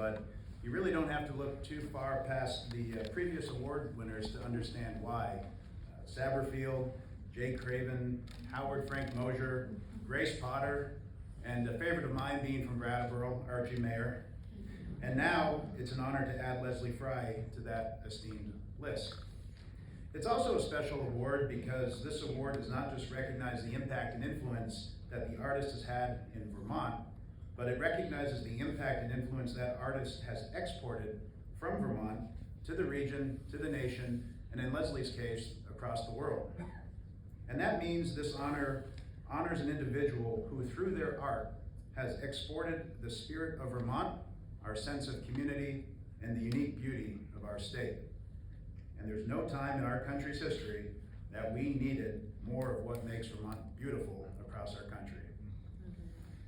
but you really don't have to look too far past the previous award winners to understand why. Saberfield, Jay Craven, Howard Frank Mosier, Grace Potter, and a favorite of mine being from Brattleboro, Archie Mayer. And now it's an honor to add Leslie Fry to that esteemed list. It's also a special award because this award does not just recognize the impact and influence that the artist has had in Vermont, but it recognizes the impact and influence that artist has exported from Vermont to the region, to the nation, and in Leslie's case, across the world. And that means this honor honors an individual who, through their art, has exported the spirit of Vermont, our sense of community, and the unique beauty of our state. And there's no time in our country's history that we needed more of what makes Vermont beautiful across our country.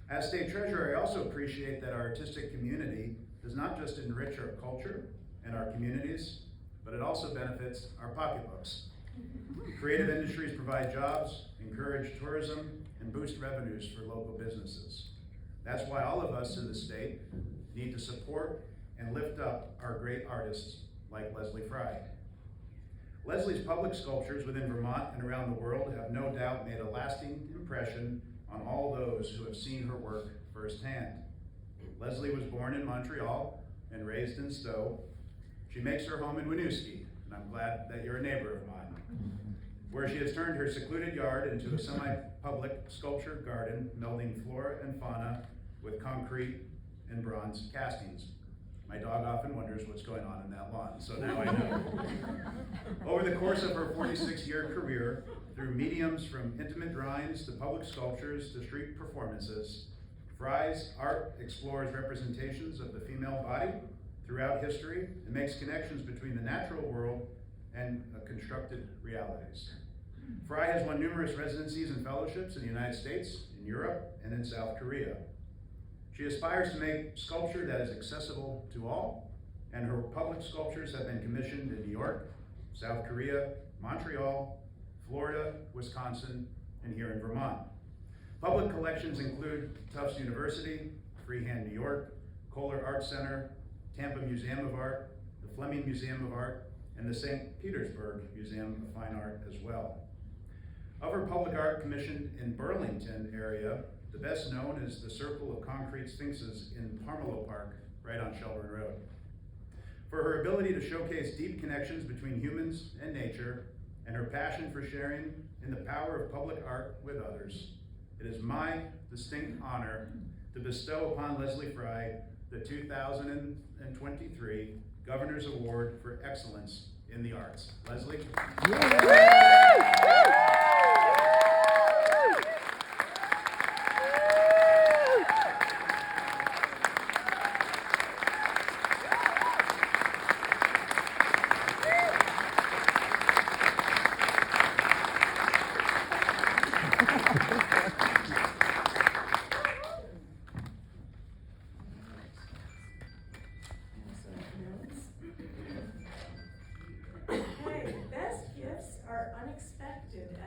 As state treasurer, I also appreciate that our artistic community does not just enrich our culture and our communities, but it also benefits our pocketbooks. Creative industries provide jobs, encourage tourism, and boost revenues for local businesses. That's why all of us in the state need to support and lift up our great artists like Leslie Fry. Leslie's public sculptures within Vermont and around the world have no doubt made a lasting impression on all those who have seen her work firsthand. Leslie was born in Montreal and raised in Stowe. She makes her home in Winooski, and I'm glad that you're a neighbor of mine, where she has turned her secluded yard into a semi-public sculpture garden, melding flora and fauna with concrete and bronze castings. My dog often wonders what's going on in that lawn, so now I know. Over the course of her 46-year career, through mediums from intimate drawings to public sculptures to street performances, Fry's art explores representations of the female body throughout history and makes connections between the natural world and constructed realities. Fry has won numerous residencies and fellowships in the United States, in Europe, and in South Korea. She aspires to make sculpture that is accessible to all, and her public sculptures have been commissioned in New York, South Korea, Montreal, Florida, Wisconsin, and here in Vermont. Public collections include Tufts University, Freehand, New York, Kohler Art Center, Tampa Museum of Art, the Fleming Museum of Art, and the St. Petersburg Museum of Fine Art as well. Of her public art commissioned in Burlington area, the best known is the Circle of Concrete Sphinxes in Parmelo Park, right on Shelburne Road. For her ability to showcase deep connections between humans and nature, and her passion for sharing in the power of public art with others, it is my distinct honor to bestow upon Leslie Fry the 2023 Governor's Award for Excellence in the Arts. Leslie?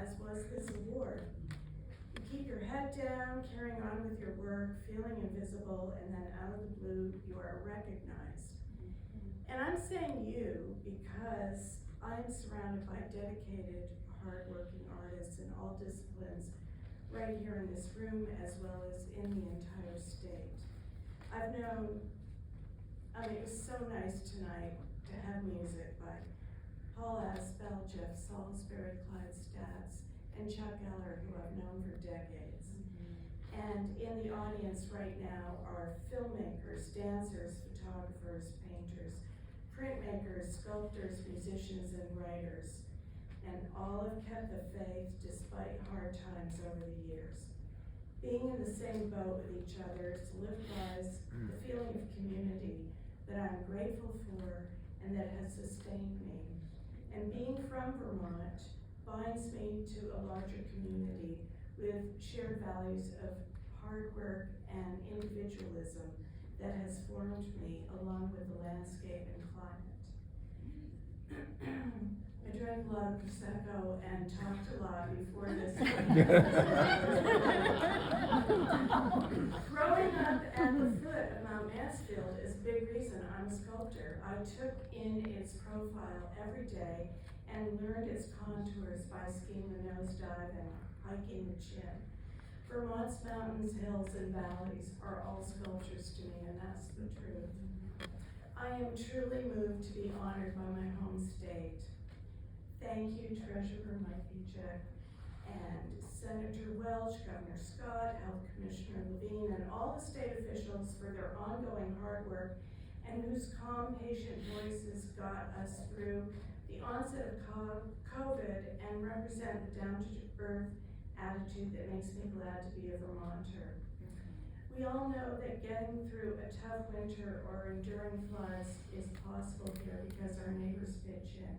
As was this award. You keep your head down, carrying on with your work, feeling invisible, and then out of the blue, you are recognized. And I'm saying you because I am surrounded by dedicated, hardworking artists in all disciplines, right here in this room, as well as in the entire state. It was so nice tonight to have music by Paul Aspel, Jeff Salisbury, Clyde Stats, and Chuck Eller, who I've known for decades. And in the audience right now are filmmakers, dancers, photographers, painters, printmakers, sculptors, musicians, and writers. And all have kept the faith despite hard times over the years. Being in the same boat with each other solidifies the feeling of community that I'm grateful for and that has sustained me. And being from Vermont binds me to a larger community with shared values of hard work and individualism that has formed me along with the landscape and climate. I drank a lot of Prosecco and talked a lot before this. Growing up at the foot of Mount Vermont Mansfield is a big reason I'm a sculptor. I took in its profile every day and learned its contours by skiing the nosedive and hiking the chin. Vermont's mountains, hills, and valleys are all sculptures to me, and that's the truth. I am truly moved to be honored by my home state. Thank you, Treasurer Mike Pieciak, and Senator Welch, Governor Scott, Health Commissioner Levine, and all the state officials for their ongoing hard work and whose calm, patient voices got us through the onset of COVID and represent the down-to-earth attitude that makes me glad to be a Vermonter. We all know that getting through a tough winter or enduring floods is possible here because our neighbors pitch in.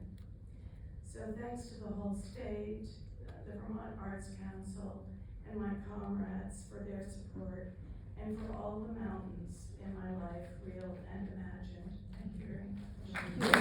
So thanks to the whole state, the Vermont Arts Council, and my comrades for their support, and for all the mountains in my life, real and imagined. Thank you very much.